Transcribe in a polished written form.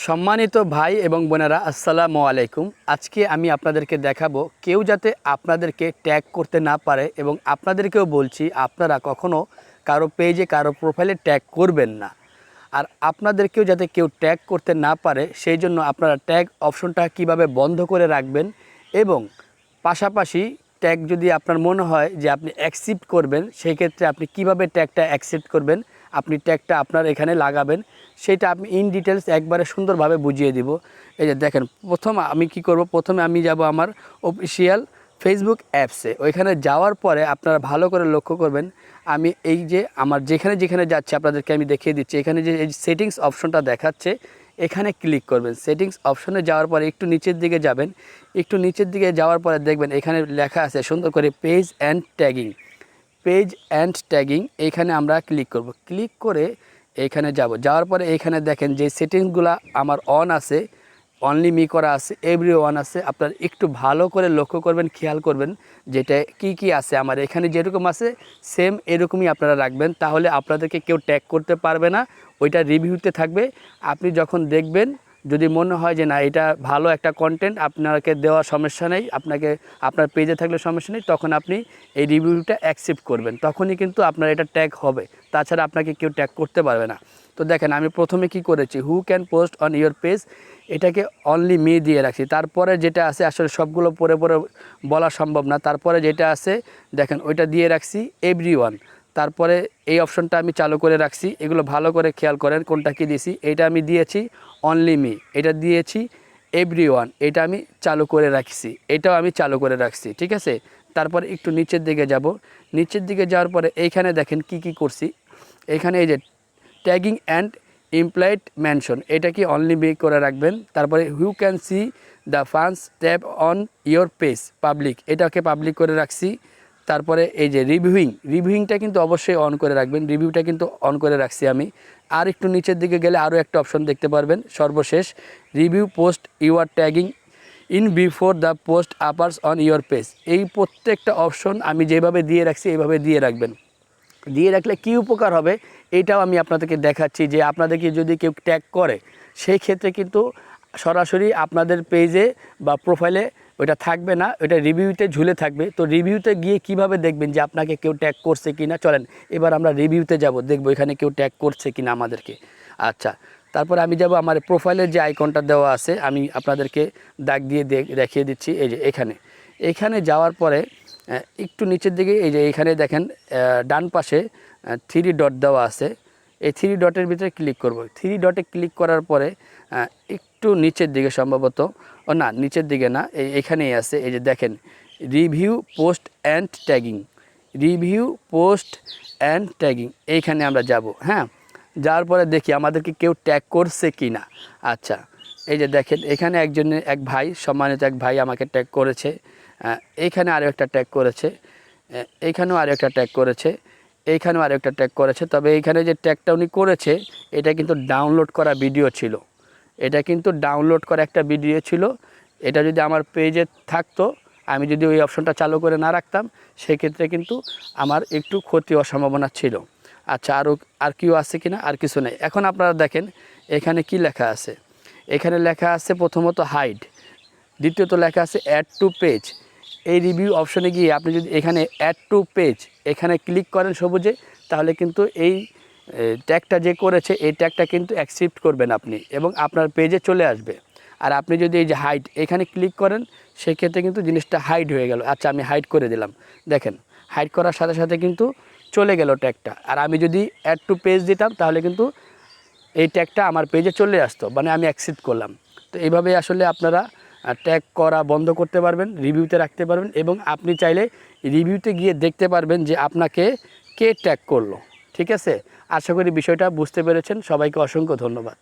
সম্মানিত ভাই এবং বোনেরা, আসসালামু আলাইকুম। আজকে আমি আপনাদেরকে দেখাবো কেউ যাতে আপনাদেরকে ট্যাগ করতে না পারে, এবং আপনাদেরকেও বলছি আপনারা কখনো কারো পেজে কারো প্রোফাইলে ট্যাগ করবেন না। আর আপনাদেরকেও যাতে কেউ ট্যাগ করতে না পারে সেই জন্য আপনারা ট্যাগ অপশনটা কিভাবে বন্ধ করে রাখবেন, এবং পাশাপাশি ট্যাগ যদি আপনার মনে হয় যে আপনি অ্যাকসেপ্ট করবেন, সেই ক্ষেত্রে আপনি কিভাবে ট্যাগটা অ্যাকসেপ্ট করবেন, আপনি ট্যাগটা আপনার এখানে লাগাবেন, সেটা আমি ইন ডিটেলস একবারে সুন্দরভাবে বুঝিয়ে দিব। এই যে দেখেন, প্রথম আমি কি করব, প্রথমে আমি যাব আমার অফিসিয়াল ফেসবুক অ্যাপসে। ওইখানে যাওয়ার পরে আপনারা ভালো করে লক্ষ্য করবেন, আমি এই যে আমার যেখানে যেখানে যাচ্ছে আপনাদেরকে আমি দেখিয়ে দিচ্ছি। এখানে যে এই সেটিংস অপশনটা দেখাচ্ছে, এখানে ক্লিক করবেন। সেটিংস অপশনে যাওয়ার পরে একটু নিচের দিকে যাবেন। একটু নিচের দিকে যাওয়ার পরে দেখবেন এখানে লেখা আছে সুন্দর করে page and tagging. Page and tagging এইখানে আমরা ক্লিক করব। ক্লিক করে এইখানে যাওয়ার পরে এইখানে দেখেন যে সেটিংসগুলো আমার অন আছে, অনলি মি করা আছে, এভরি ওয়ান আছে। আপনারা একটু ভালো করে লক্ষ্য করবেন, খেয়াল করবেন যেটা কি আছে। আমার এখানে যেরকম আছে সেম এরকমই আপনারা রাখবেন, তাহলে আপনাদেরকে কেউ ট্যাগ করতে পারবে না। ওইটা রিভিউতে থাকবে। আপনি যখন দেখবেন, যদি মনে হয় যে না এটা ভালো একটা কন্টেন্ট, আপনাকে দেওয়া সমস্যা নেই, আপনাকে আপনার পেজে থাকলে সমস্যা নেই, তখন আপনি এই রিভিউটা অ্যাকসেপ্ট করবেন, তখনই কিন্তু আপনার এটা ট্যাগ হবে। তাছাড়া আপনাকে কেউ ট্যাগ করতে পারবে না। তো দেখেন আমি প্রথমে কি করেছি, who can post on your page, এটাকে অনলি মি দিয়ে রাখছি। তারপরে যেটা আছে, আসলে সবগুলো পরে বলা সম্ভব না, তারপরে যেটা আছে দেখেন ওইটা দিয়ে রাখছি এভরিওয়ান। তারপরে এই অপশনটা আমি চালু করে রাখছি। এগুলো ভালো করে খেয়াল করেন কোনটা কি দিয়েছি। এটা আমি দিয়েছি অনলি মি, এটা দিয়েছি এভরিওয়ান, এটা আমি চালু করে রাখছি, এটাও আমি চালু করে রাখছি, ঠিক আছে। তারপরে একটু নিচের দিকে যাব। নিচের দিকে যাওয়ার পরে এইখানে দেখেন কি করছি। এখানে এই যে ট্যাগিং অ্যান্ড ইমপ্লয়েড মেনশন, এটা কি অনলি মি করে রাখবেন। তারপরে who can see the funds tab on your page public, এটাকে পাবলিক করে রাখছি। তারপরে এই যে রিভিউইংটা কিন্তু অবশ্যই অন করে রাখবেন, রিভিউটা কিন্তু অন করে রাখছি আমি। আর একটু নিচের দিকে গেলে আরও একটা অপশন দেখতে পারবেন, সর্বশেষ review post you are tagging in before the post appears on your page. এই প্রত্যেকটা অপশন আমি যেভাবে দিয়ে রাখছি এইভাবে দিয়ে রাখবেন। দিয়ে রাখলে কী উপকার হবে এইটাও আমি আপনাদেরকে দেখাচ্ছি, যে আপনাদেরকে যদি কেউ ট্যাগ করে সেই ক্ষেত্রে কিন্তু সরাসরি আপনাদের পেজে বা প্রোফাইলে ওটা থাকবে না, ওটা রিভিউতে ঝুলে থাকবে। তো রিভিউতে গিয়ে কিভাবে দেখবেন যে আপনাকে কেউ ট্যাগ করছে কি না, চলেন এবার আমরা রিভিউতে যাব, দেখব এখানে কেউ ট্যাগ করছে কি না আমাদেরকে। আচ্ছা, তারপরে আমি যাব আমার প্রোফাইলের যে আইকনটা দেওয়া আছে, আমি আপনাদেরকে দাগ দিয়ে দেখিয়ে দিচ্ছি। এই যে এখানে যাওয়ার পরে একটু নিচের দিকে এই যে এখানে দেখেন ডান পাশে 3 ডট দেওয়া আছে। এই 3 ডটের ভিতরে ক্লিক করব। 3 ডটে ক্লিক করার পরে একটু নিচের দিকে সম্ভবত, ও না নিচের দিকে না, এখানেই আছে। এই যে দেখেন review post and tagging, review post and tagging, এইখানে আমরা যাব। হ্যাঁ, যাওয়ার পরে দেখি আমাদেরকে কেউ ট্যাগ করছে কি না। আচ্ছা, এই যে দেখেন এখানে এক ভাই, সম্মানিত এক ভাই আমাকে ট্যাগ করেছে। এইখানে আরও একটা ট্যাগ করেছে, এইখানেও আরও একটা ট্যাগ করেছে, এইখানেও আরও একটা ট্যাগ করেছে। তবে এইখানে যে ট্যাগটা উনি করেছে এটা কিন্তু ডাউনলোড করা ভিডিও ছিল, এটা কিন্তু ডাউনলোড করা একটা ভিডিও ছিল। এটা যদি আমার পেজে থাকতো, আমি যদি ওই অপশনটা চালু করে না রাখতাম, সেক্ষেত্রে কিন্তু আমার একটু ক্ষতি হওয়ার সম্ভাবনা ছিল। আচ্ছা, আর কেউ আছে কি না, আর কিছু নেই। এখন আপনারা দেখেন এখানে কি লেখা আছে। এখানে লেখা আছে প্রথমত হাইড, দ্বিতীয়ত লেখা আছে অ্যাড টু পেজ। এই রিভিউ অপশনে গিয়ে আপনি যদি এখানে অ্যাড টু পেজ এখানে ক্লিক করেন সবুজে, তাহলে কিন্তু এই ট্যাগটা যে করেছে এই ট্যাগটা কিন্তু অ্যাকসেপ্ট করবেন আপনি, এবং আপনার পেজে চলে আসবে। আর আপনি যদি এই যে হাইড এখানে ক্লিক করেন, সেক্ষেত্রে কিন্তু জিনিসটা হাইড হয়ে গেল। আচ্ছা, আমি হাইড করে দিলাম, দেখেন হাইড করার সাথে সাথে কিন্তু চলে গেল ট্যাগটা। আর আমি যদি অ্যাড টু পেজ দিতাম তাহলে কিন্তু এই ট্যাগটা আমার পেজে চলে আসতো, মানে আমি অ্যাকসেপ্ট করলাম। তো এইভাবে আসলে আপনারা ট্যাগ করা বন্ধ করতে পারবেন, রিভিউতে রাখতে পারবেন, এবং আপনি চাইলে রিভিউতে গিয়ে দেখতে পারবেন যে আপনাকে কে ট্যাগ করলো। ঠিক আছে, আশা করি বিষয়টা বুঝতে পেরেছেন। সবাইকে অসংখ্য ধন্যবাদ।